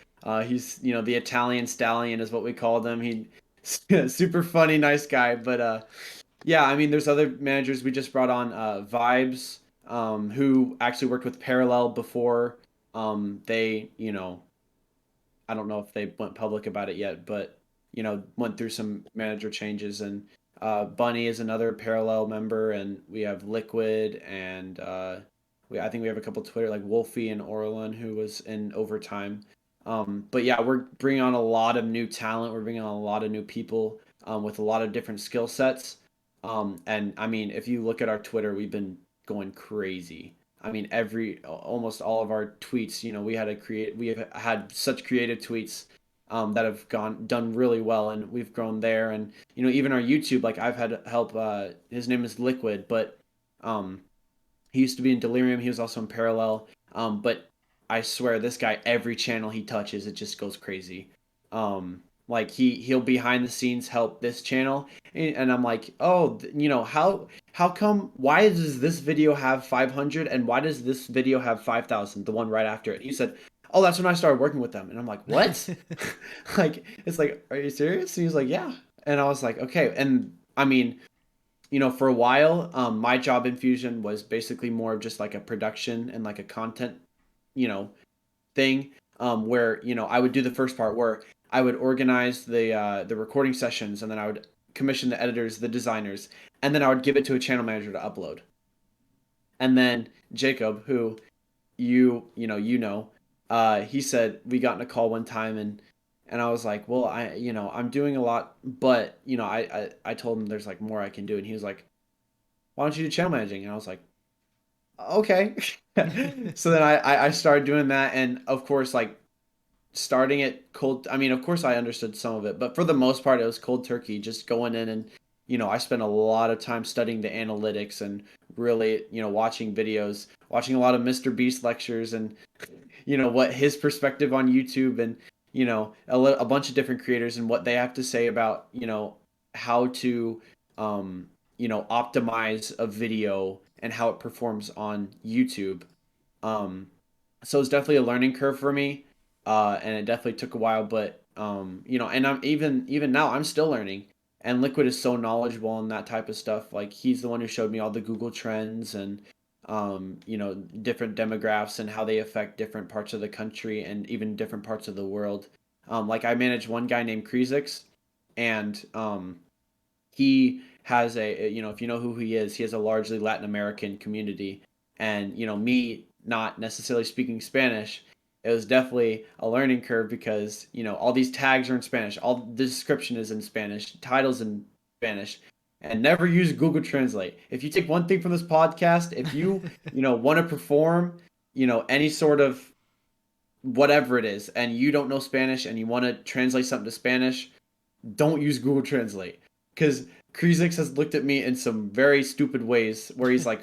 He's, the Italian stallion is what we called him. He super funny, nice guy. But yeah, I mean, there's other managers we just brought on. Vibes. who actually worked with Parallel before they, I don't know if they went public about it yet, but went through some manager changes. And Bunny is another Parallel member, and we have Liquid, and I think we have a couple Twitter like Wolfie and Orlin who was in overtime. But yeah, we're bringing on a lot of new talent. We're bringing on a lot of new people with a lot of different skill sets. And I mean, if you look at our Twitter, we've been going crazy. I mean, almost all of our tweets, we have had such creative tweets that have done really well, and we've grown there. And even our YouTube, like I've had help. His name is Liquid, but um, he used to be in Delirium. He was also in Parallel. But I swear, this guy, every channel he touches, it just goes crazy. Like he'll behind the scenes help this channel, and I'm like, oh, how come? Why does this video have 500, and why does this video have 5,000? The one right after it. He said, oh, that's when I started working with them, and I'm like, what? Like it's like, are you serious? And he was like, yeah, and I was like, okay, and I mean for a while, my job in Fusion was basically more of just like a production and like a content, you know, thing, where I would do the first part where I would organize the recording sessions, and then I would commission the editors, the designers, and then I would give it to a channel manager to upload. And then Jacob, who he said we got in a call one time, and I was like, well, I'm doing a lot, but I told him there's like more I can do, and he was like, why don't you do channel managing? And I was like, okay. So then I started doing that, and of course, like starting it cold. I mean, of course, I understood some of it, but for the most part, it was cold turkey, just going in. And I spent a lot of time studying the analytics and really, watching videos, watching a lot of Mr. Beast lectures, and what his perspective on YouTube, and a bunch of different creators and what they have to say about how to optimize a video and how it performs on YouTube. um so it's definitely a learning curve for me, and it definitely took a while, but and I'm even now I'm still learning. And Liquid is so knowledgeable in that type of stuff. Like he's the one who showed me all the Google trends, and different demographics and how they affect different parts of the country and even different parts of the world. Like I manage one guy named Krezix, and he has if you know who he is, he has a largely Latin American community. And me not necessarily speaking Spanish, it was definitely a learning curve, because all these tags are in Spanish, all the description is in Spanish, titles in Spanish. And never use Google Translate. If you take one thing from this podcast, if you want to perform any sort of whatever it is, and you don't know Spanish and you want to translate something to Spanish, don't use Google Translate, because Krezix has looked at me in some very stupid ways where he's like,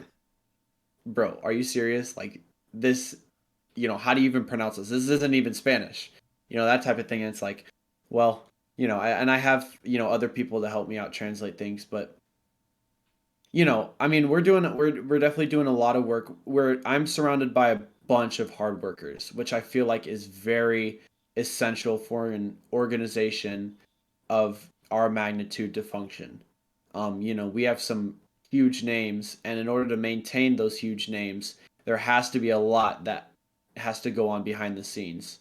"Bro, are you serious? Like this, how do you even pronounce this? This isn't even Spanish." That type of thing. And it's like, well, I have other people to help me out translate things, but I mean, we're definitely doing a lot of work. I'm surrounded by a bunch of hard workers, which I feel like is very essential for an organization of our magnitude to function. We have some huge names, and in order to maintain those huge names, there has to be a lot that has to go on behind the scenes.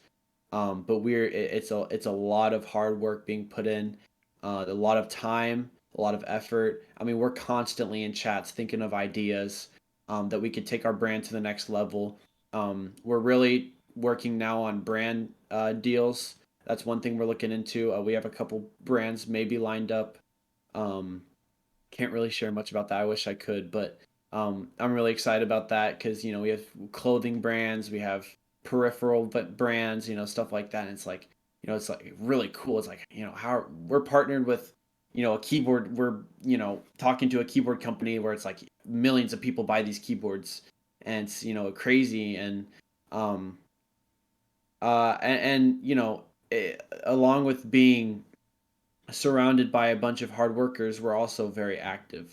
But it's a lot of hard work being put in, a lot of time, a lot of effort. I mean, we're constantly in chats thinking of ideas that we could take our brand to the next level. We're really working now on brand deals. That's one thing we're looking into. We have a couple brands maybe lined up. Um, can't really share much about that. I wish I could, but I'm really excited about that, because we have clothing brands, we have peripheral but brands, stuff like that. And it's like it's like really cool. It's like how we're partnered with a keyboard. We're talking to a keyboard company where it's like millions of people buy these keyboards, and it's crazy. And um and along with being surrounded by a bunch of hard workers, we're also very active.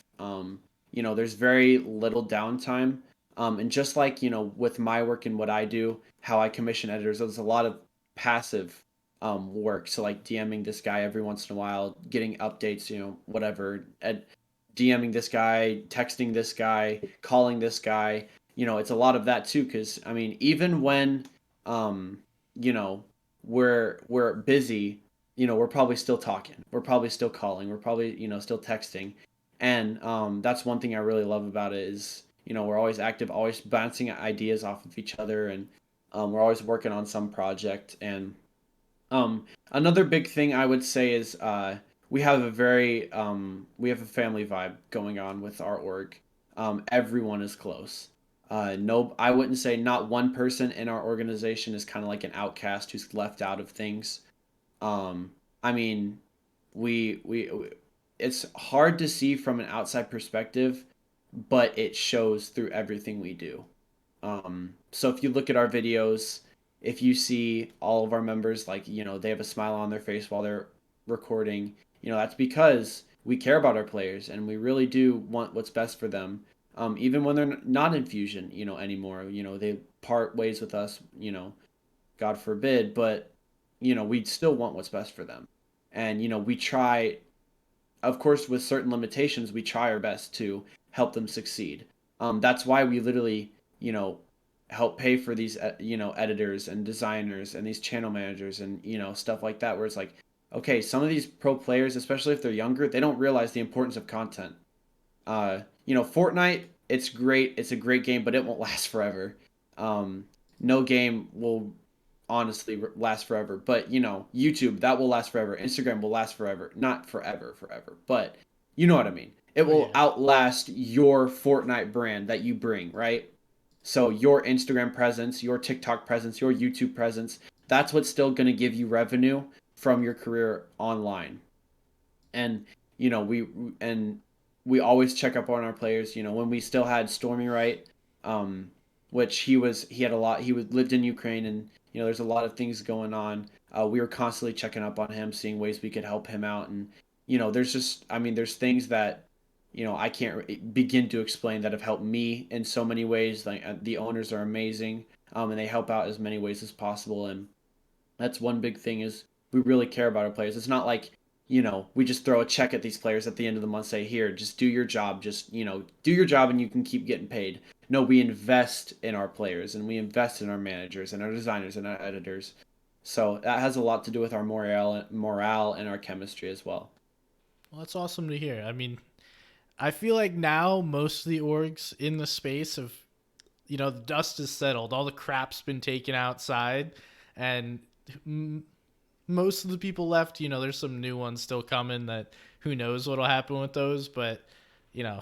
There's very little downtime. And just like, with my work and what I do, how I commission editors, there's a lot of passive work. So like DMing this guy every once in a while, getting updates, whatever, DMing this guy, texting this guy, calling this guy. it's a lot of that too. Because I mean, even when um, you know, we're busy, we're probably still talking, we're probably still calling, we're probably still texting, and that's one thing I really love about it is we're always active, always bouncing ideas off of each other, and we're always working on some project. And another big thing I would say is we have a family vibe going on with our org. Everyone is close. No, I wouldn't say not one person in our organization is kind of like an outcast who's left out of things. Um, I mean, we it's hard to see from an outside perspective, but it shows through everything we do. So if you look at our videos, if you see all of our members, like, they have a smile on their face while they're recording, that's because we care about our players and we really do want what's best for them. Even when they're not in Fusion, anymore, they part ways with us, God forbid, but, we still want what's best for them. And, we try, of course, with certain limitations, we try our best to help them succeed. That's why we literally, help pay for these, editors and designers and these channel managers and, stuff like that, where it's like, okay, some of these pro players, especially if they're younger, they don't realize the importance of content. Fortnite, it's great. It's a great game, but it won't last forever. No game will honestly last forever. But YouTube, that will last forever. Instagram will last forever. Not forever, forever, but you know what I mean. It Oh will yeah. outlast your Fortnite brand that you bring, right? So your Instagram presence, your TikTok presence, your YouTube presence, that's what's still going to give you revenue from your career online. And we and we always check up on our players. When we still had Stormy, right, um, which he had a lot. He was lived in Ukraine, and there's a lot of things going on. We were constantly checking up on him, seeing ways we could help him out, and there's just, I mean, there's things that I can't begin to explain that have helped me in so many ways. Like, the owners are amazing, and they help out as many ways as possible. And that's one big thing is we really care about our players. It's not like, we just throw a check at these players at the end of the month, say, here, just do your job. Just, do your job and you can keep getting paid. No, we invest in our players and we invest in our managers and our designers and our editors. So that has a lot to do with our morale and our chemistry as well. Well, that's awesome to hear. I mean, I feel like now most of the orgs in the space have, the dust is settled. All the crap's been taken outside, and most of the people left. There's some new ones still coming that who knows what'll happen with those, but you know,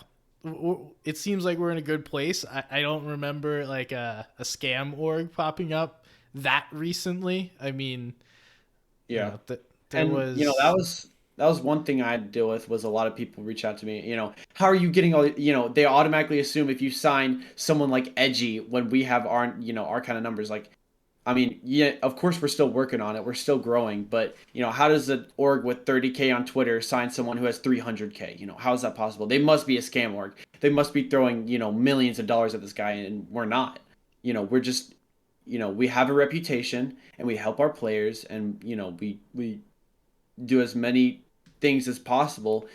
it seems like we're in a good place. I don't remember like a scam org popping up that recently. I mean, Yeah. there And that was. was one thing I had to deal with was a lot of people reach out to me, how are you getting all, they automatically assume if you sign someone like Edgy when we have our, our kind of numbers, like, I mean, yeah, of course we're still working on it. We're still growing, but how does an org with 30K on Twitter sign someone who has 300K? How is that possible? They must be a scam org. They must be throwing, millions of dollars at this guy, and we're not. We're just, we have a reputation and we help our players, and we do as many things as possible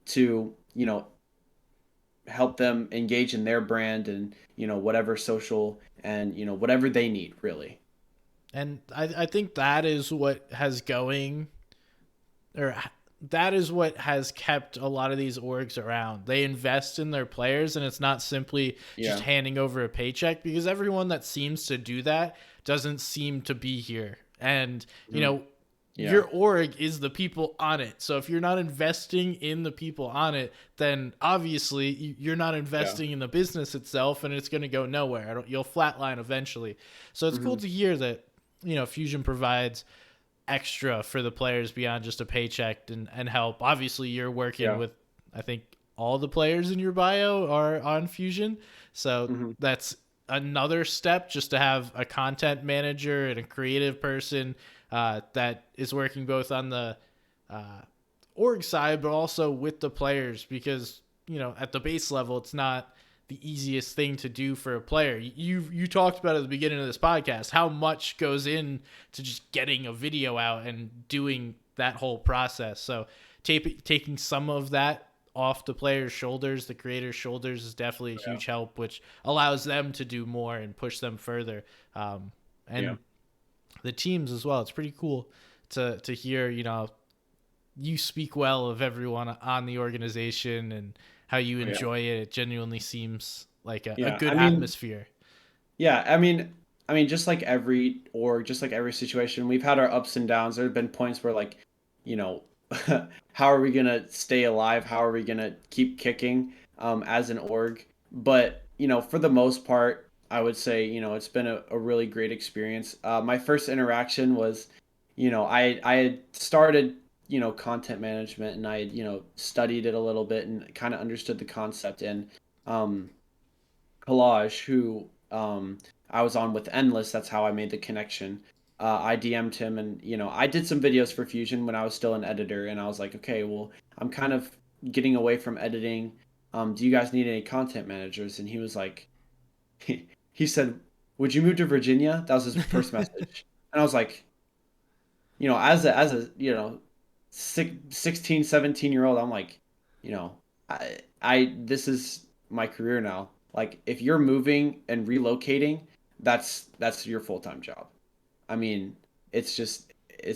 to help them engage in their brand and whatever social and whatever they need, really. And I think that is what has going, or that is what has kept a lot of these orgs around. They invest in their players, and it's not simply just Yeah. handing over a paycheck, because everyone that seems to do that doesn't seem to be here. And, Mhm. your Yeah. org is the people on it. So if you're not investing in the people on it, then obviously you're not Yeah. investing in the business itself, and it's going to go nowhere. You'll flatline eventually. So it's cool Hmm. to hear that, Fusion provides extra for the players beyond just a paycheck and help. Obviously, you're working Yeah. with, I think, all the players in your bio are on Fusion. So Hmm. that's another step, just to have a content manager and a creative person that is working both on the uh, org side, but also with the players, because, at the base level, it's not the easiest thing to do for a player. You talked about at the beginning of this podcast how much goes in to just getting a video out and doing that whole process. So taking some of that off the player's shoulders, the creator's shoulders, is definitely a Yeah. huge help, which allows them to do more and push them further. Yeah. And the teams as well. It's pretty cool to hear, you speak well of everyone on the organization and how you Oh, yeah. enjoy it. It genuinely seems like a Yeah. good I mean, atmosphere. yeah. I mean, just like every org, just like every situation, we've had our ups and downs. There have been points where, like, you know, how are we gonna stay alive? How are we gonna keep kicking, as an org? But for the most part, I would say, it's been a really great experience. My first interaction was, I had started, content management, and I had, studied it a little bit and kind of understood the concept. And um, Collage, who I was on with Endless. That's how I made the connection. I DM'd him, and I did some videos for Fusion when I was still an editor, and I was like, okay, well, I'm kind of getting away from editing. Do you guys need any content managers? And he was like, he said, "Would you move to Virginia?" That was his first message, and I was like, as a 16, 17-year old, I'm like, I this is my career now. Like, if you're moving and relocating, that's your full-time job. I mean, it's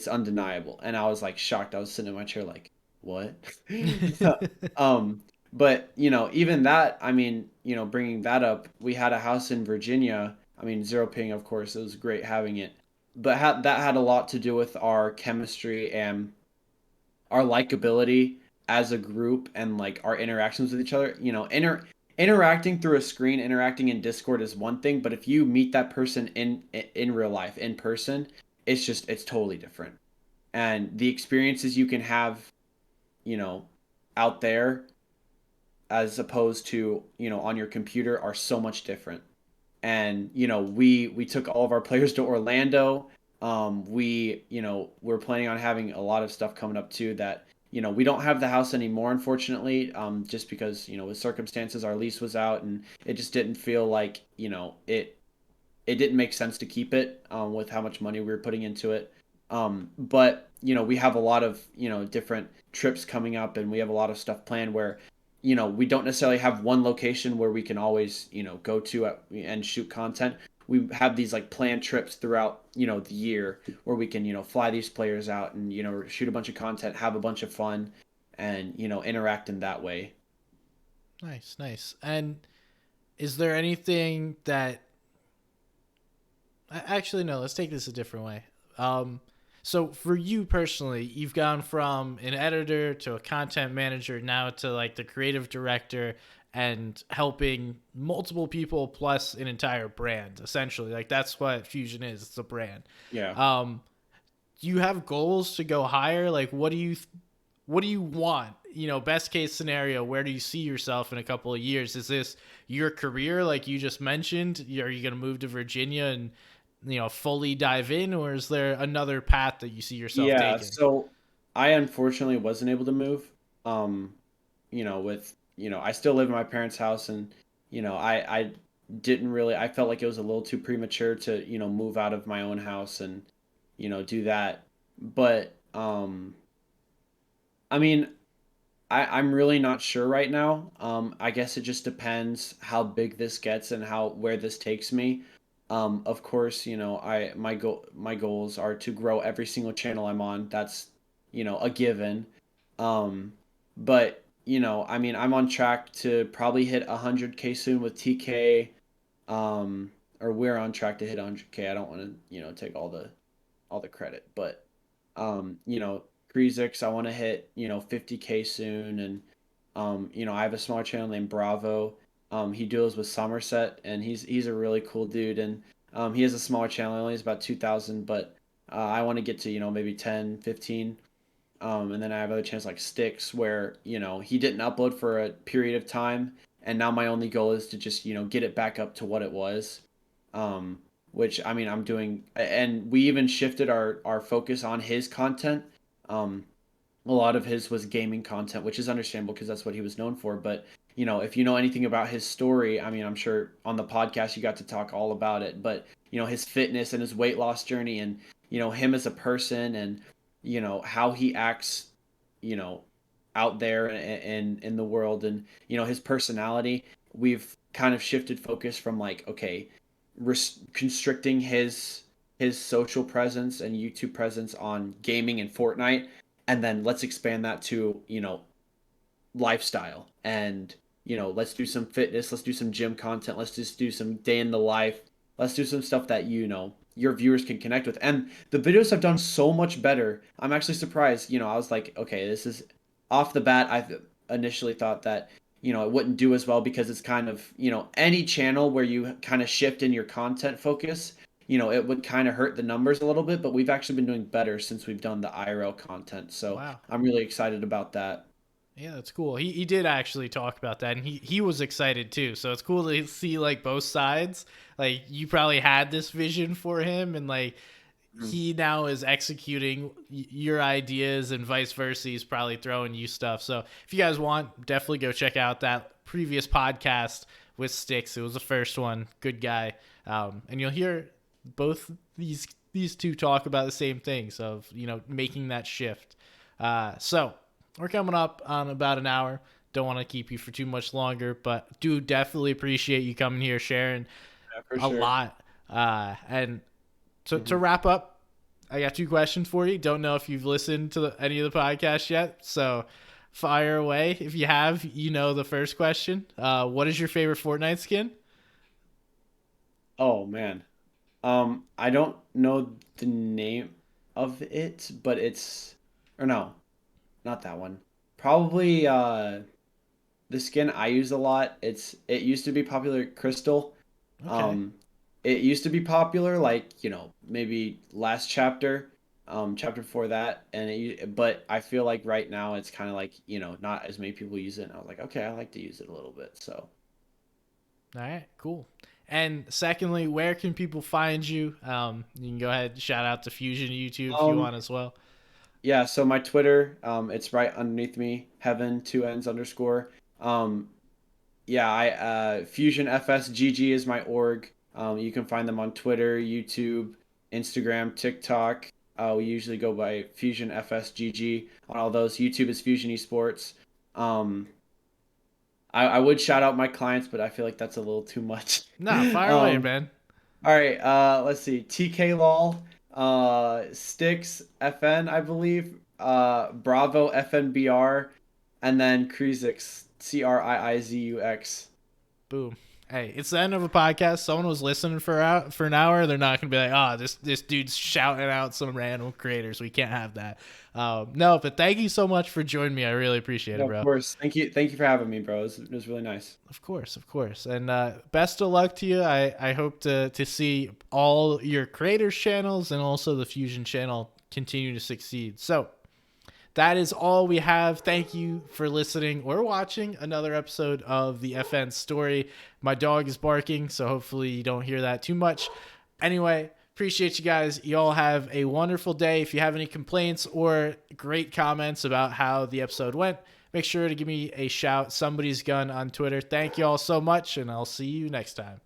undeniable. And I was like shocked. I was sitting in my chair like, what? um, but even that, I mean, bringing that up, we had a house in Virginia. I mean, zero ping, of course. It was great having it, but that had a lot to do with our chemistry and our likability as a group, and like our interactions with each other. Interacting through a screen, interacting in Discord is one thing, but if you meet that person in real life, in person, it's totally different. And the experiences you can have, you know, out there as opposed to, on your computer are so much different. And we took all of our players to Orlando. We're planning on having a lot of stuff coming up too that we don't have the house anymore, unfortunately, just because with circumstances our lease was out, and it just didn't feel like it didn't make sense to keep it, with how much money we were putting into it. But we have a lot of different trips coming up, and we have a lot of stuff planned where we don't necessarily have one location where we can always go to and shoot content. We have these like planned trips throughout the year where we can fly these players out and shoot a bunch of content, have a bunch of fun, and interact in that way. Nice, nice. And is there anything that actually no, let's take this a different way. Um so for you personally, you've gone from an editor to a content manager now to like the creative director and helping multiple people plus an entire brand essentially. Like that's what Fusion is. It's a brand. Yeah. Um do you have goals to go higher? Like what do you want? Best case scenario, where do you see yourself in a couple of years? Is this your career, like you just mentioned? Are you going to move to Virginia and fully dive in, or is there another path that you see yourself Yeah, taking? so I unfortunately wasn't able to move. Um, with I still live in my parents' house, and I didn't really. I felt like it was a little too premature to move out of my own house and do that. But I mean, I'm really not sure right now. I guess it just depends how big this gets and how where this takes me. Of course, my goals are to grow every single channel I'm on. That's a given. Um, but I mean, I'm on track to probably hit 100K soon with TK. Um, or we're on track to hit 100K. I don't want to take all the credit, but Krezix, I want to hit 50K soon, and I have a small channel named Bravo. He duels with Somerset, and he's a really cool dude, and he has a smaller channel. Only has about 2,000, but I want to get to maybe 10, 15. And then I have other channels like Sticks, where he didn't upload for a period of time, and now my only goal is to just get it back up to what it was. Um, which I mean I'm doing, and we even shifted our focus on his content. Um, a lot of his was gaming content, which is understandable because that's what he was known for. But if you know anything about his story, I mean, I'm sure on the podcast you got to talk all about it. But his fitness and his weight loss journey, and him as a person, and how he acts, you know, out there in the world, and his personality. We've kind of shifted focus from like, okay, constricting his social presence and YouTube presence on gaming and Fortnite, and then let's expand that to lifestyle, and let's do some fitness, let's do some gym content, let's just do some day in the life, let's do some stuff that your viewers can connect with. And the videos have done so much better. I'm actually surprised. I was like, okay, this is off the bat. I initially thought that it wouldn't do as well because it's kind of any channel where you kind of shift in your content focus, it would kind of hurt the numbers a little bit, but we've actually been doing better since we've done the IRL content. So Wow. I'm really excited about that. Yeah, that's cool. He did actually talk about that, and he was excited too. So it's cool to see like both sides. Like you probably had this vision for him, and like he now is executing your ideas, and vice versa. He's probably throwing you stuff. So if you guys want, definitely go check out that previous podcast with Sticks. It was the first one. Good guy, and you'll hear both these two talk about the same things of making that shift. So we're coming up on about an hour. Don't want to keep you for too much longer, but do definitely appreciate you coming here, sharing Yeah, for a sure. lot. And to Hmm. wrap up, I got 2 questions for you. Don't know if you've listened to any of the podcasts yet, so fire away. If you have, the first question. What is your favorite Fortnite skin? Oh man. I don't know the name of it, but or no, not that one. Probably the skin I use a lot. It used to be popular, Crystal. Okay. Um, it used to be popular, like maybe last chapter, chapter before that, but I feel like right now it's kind of like not as many people use it. And I was like, okay, I like to use it a little bit. So All right, cool. And secondly, where can people find you? You can go ahead and shout out to Fusion YouTube if you um, want as well. yeah, so my Twitter, it's right underneath me, Hevn 2 N's underscore. Um, yeah, I Fusion FSGG is my org. You can find them on Twitter, YouTube, Instagram, TikTok. We usually go by Fusion FSGG on all those. YouTube is Fusion Esports. Um, I would shout out my clients, but I feel like that's a little too much. Nah, fire away, man. All right, let's see. TK Lol, Sticks FN, I believe. Bravo FNBR, and then Kriizix, CRIIZUX. Boom. Hey, it's the end of a podcast. Someone was listening for an hour. They're not gonna be like, "Oh, this dude's shouting out some random creators." We can't have that. No, but thank you so much for joining me. I really appreciate it, No, of bro. course. Thank you for having me, bro. It was really nice. Of course, of course. And best of luck to you. I hope to see all your creators' channels and also the Fusion channel continue to succeed. So that is all we have. Thank you for listening or watching another episode of the FN story. My dog is barking, so hopefully you don't hear that too much. Anyway, appreciate you guys. You all have a wonderful day. If you have any complaints or great comments about how the episode went, make sure to give me a shout. Somebody's gun on Twitter. Thank you all so much, and I'll see you next time.